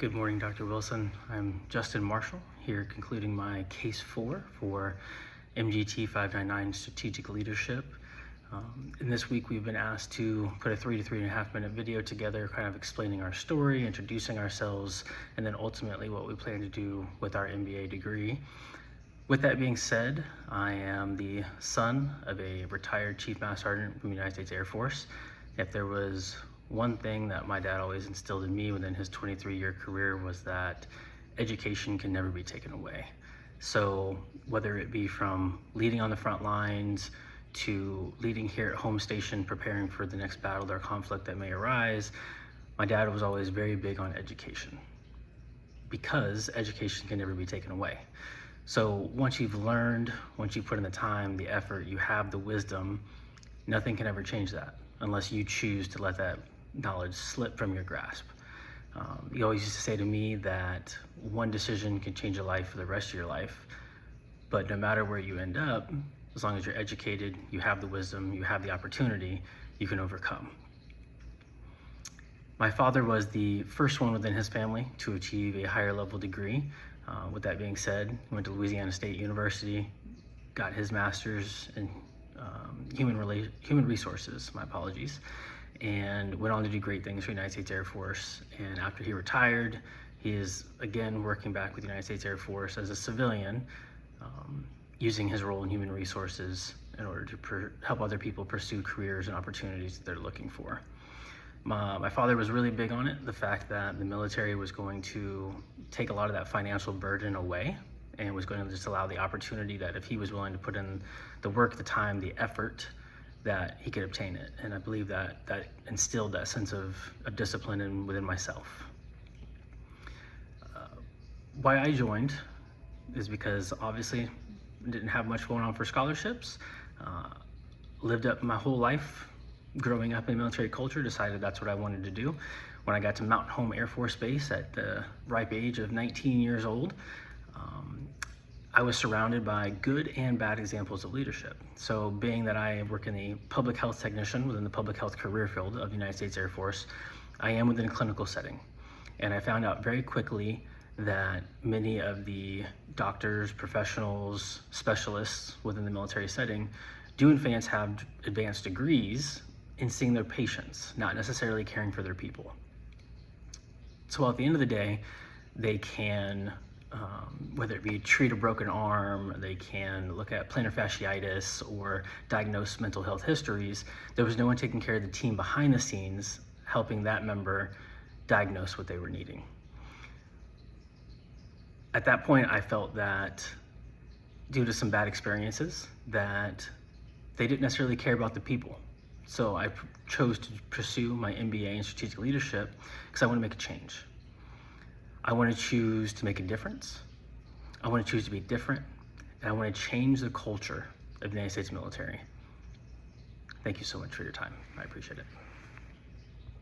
Good morning, Dr. Wilson. I'm Justin Marshall, here concluding my case 4 for MGT599 Strategic Leadership. In this week, we've been asked to put a 3 to 3.5 minute video together, kind of explaining our story, introducing ourselves, and then ultimately what we plan to do with our MBA degree. With that being said, I am the son of a retired Chief Master Sergeant from the United States Air Force. If there was one thing that my dad always instilled in me within his 23-year career was that education can never be taken away. So whether it be from leading on the front lines to leading here at home station, preparing for the next battle or conflict that may arise, my dad was always very big on education, because education can never be taken away. So once you've learned, once you put in the time, the effort, you have the wisdom, nothing can ever change that unless you choose to let that knowledge slip from your grasp. You always used to say to me that one decision can change your life for the rest of your life, but no matter where you end up, as long as you're educated, you have the wisdom, you have the opportunity, you can overcome. My father was the first one within his family to achieve a higher level degree. With that being said, he went to Louisiana State University, got his master's in human resources, my apologies, and went on to do great things for the United States Air Force. And after he retired, he is again working back with the United States Air Force as a civilian, using his role in human resources in order to help other people pursue careers and opportunities that they're looking for. My father was really big on it, the fact that the military was going to take a lot of that financial burden away and was going to just allow the opportunity that if he was willing to put in the work, the time, the effort, that he could obtain it. And I believe that instilled that sense of discipline within myself. Why I joined is because obviously didn't have much going on for scholarships. Lived up my whole life growing up in military culture, decided that's what I wanted to do. When I got to Mountain Home Air Force Base at the ripe age of 19 years old, I was surrounded by good and bad examples of leadership. So being that I work in the public health technician within the public health career field of the United States Air Force, I am within a clinical setting. And I found out very quickly that many of the doctors, professionals, specialists within the military setting do in fact have advanced degrees in seeing their patients, not necessarily caring for their people. So at the end of the day, they can whether it be treat a broken arm, they can look at plantar fasciitis or diagnose mental health histories. There was no one taking care of the team behind the scenes, helping that member diagnose what they were needing. At that point, I felt that due to some bad experiences, that they didn't necessarily care about the people. So I chose to pursue my MBA in strategic leadership because I want to make a change. I want to choose to make a difference. I want to choose to be different, and I want to change the culture of the United States military. Thank you so much for your time. I appreciate it.